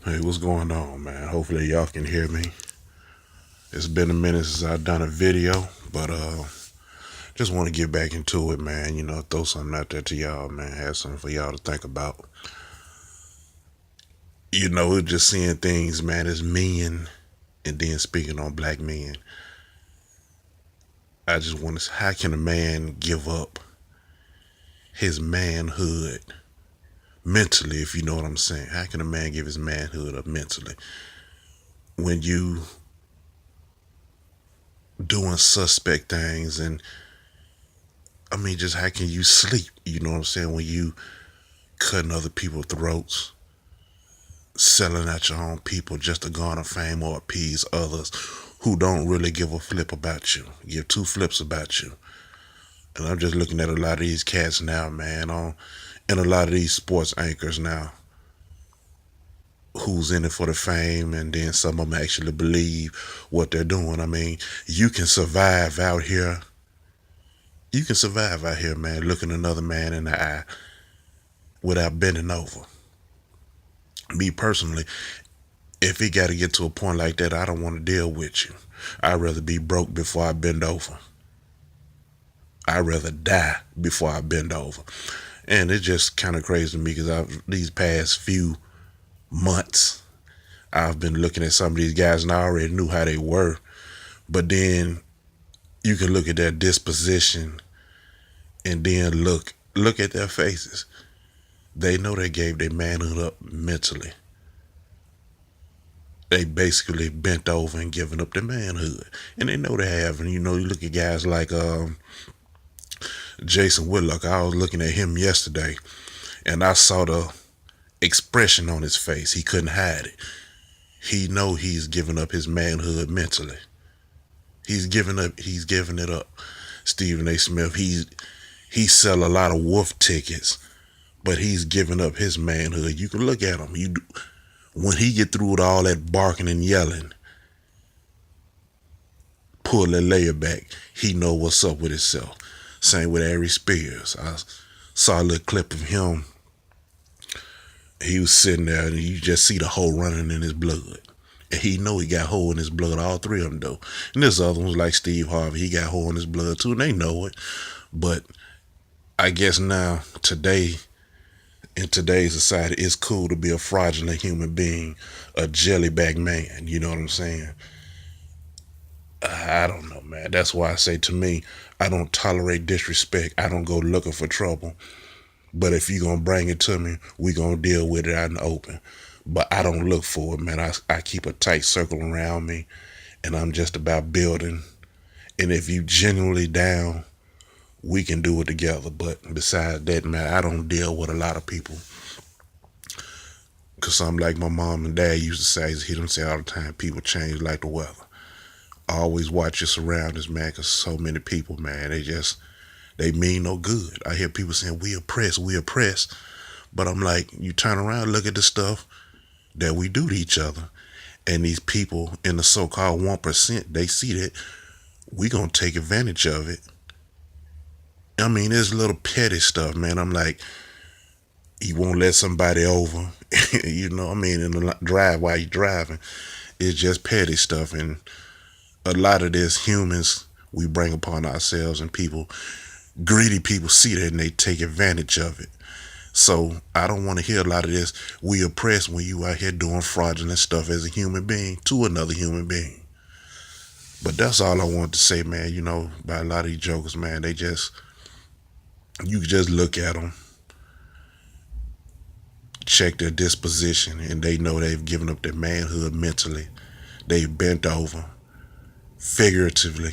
Hey, what's going on, man? Hopefully y'all can hear me. It's been a minute since I've done a video, but just want to get back into it, man. Throw something out there to y'all, man. Have something for y'all to think about. Just seeing things, man, as men, and then speaking on black men. I just want to, how can a man give up his manhood mentally, if you know what I'm saying? How can a man give his manhood up mentally when you doing suspect things? And I mean, just how can you sleep? You know what I'm saying? When you cutting other people's throats, selling out your own people just to garner fame or appease others who don't really give a flip about you, give two flips about you. And I'm just looking at a lot of these cats now, man, and a lot of these sports anchors now, who's in it for the fame, and then some of them actually believe what they're doing. I mean, you can survive out here. You can survive out here, man, looking another man in the eye without bending over. Me personally, if it got to get to a point like that, I don't want to deal with you. I'd rather be broke before I bend over. I'd rather die before I bend over. And it's just kind of crazy to me because these past few months, I've been looking at some of these guys and I already knew how they were. But then you can look at their disposition and then look at their faces. They know they gave their manhood up mentally. They basically bent over and given up their manhood. And they know they have. And you look at guys like Jason Whitlock. I was looking at him yesterday and I saw the expression on his face. He couldn't hide it. He know he's giving up his manhood mentally. He's giving it up. Stephen A. Smith, he sell a lot of wolf tickets, but he's giving up his manhood. You can look at him. When he get through with all that barking and yelling, pull that layer back, he know what's up with himself. Same with Ari Spears. I saw a little clip of him. He was sitting there and you just see the hole running in his blood. And he know he got hole in his blood, all three of them though. And there's other ones like Steve Harvey, he got hole in his blood too, and they know it. But I guess now, in today's society, it's cool to be a fraudulent human being, a jellyback man, you know what I'm saying? I don't know, man. That's why I say, to me, I don't tolerate disrespect. I don't go looking for trouble. But if you're going to bring it to me, we going to deal with it out in the open. But I don't look for it, man. I keep a tight circle around me, and I'm just about building. And if you genuinely down, we can do it together. But besides that, man, I don't deal with a lot of people. Because something like my mom and dad used to say, he don't say all the time, people change like the weather. Always watch your surroundings, man, because so many people, man, they mean no good. I hear people saying, we oppress. But I'm like, you turn around, look at the stuff that we do to each other. And these people in the so-called 1%, they see that we gonna take advantage of it. I mean, there's little petty stuff, man. I'm like, you won't let somebody over, in the drive while you're driving. It's just petty stuff. And a lot of this, humans, we bring upon ourselves, and greedy people see that and they take advantage of it. So I don't want to hear a lot of this. We oppress when you out here doing fraudulent stuff as a human being to another human being. But that's all I want to say, man. By a lot of these jokers, man, you just look at them, check their disposition, and they know they've given up their manhood mentally. They've bent over, figuratively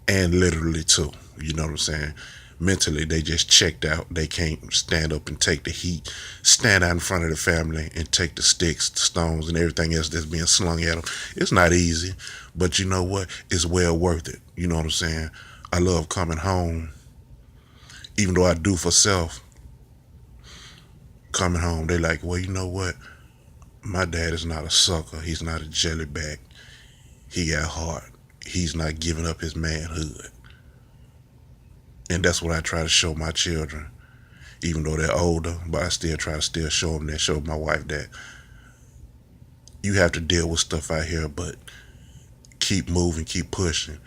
and literally too. You know what I'm saying? Mentally, they just checked out. They can't stand up and take the heat, stand out in front of the family and take the sticks, the stones, and everything else that's being slung at them. It's not easy, but you know what? It's well worth it. You know what I'm saying? I love coming home, even though I do for self. Coming home, they like, well, you know what? My dad is not a sucker. He's not a jellyback. He got heart. He's not giving up his manhood. And that's what I try to show my children, even though they're older, but I still try to show them that, show my wife that You have to deal with stuff out here, but keep moving, keep pushing,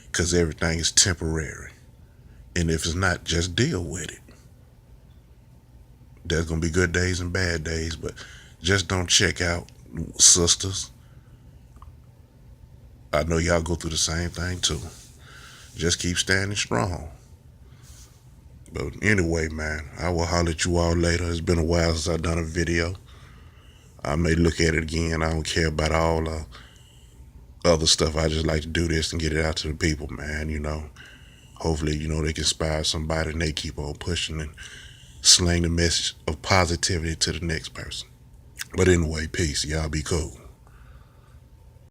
because everything is temporary. And if it's not, just deal with it. There's going to be good days and bad days, but just don't check out, sisters. I know y'all go through the same thing too. Just keep standing strong. But anyway, man, I will holler at you all later. It's been a while since I've done a video. I may look at it again. I don't care about all other stuff. I just like to do this and get it out to the people, man. Hopefully, they can inspire somebody and they keep on pushing and sling the message of positivity to the next person. But anyway, peace. Y'all be cool.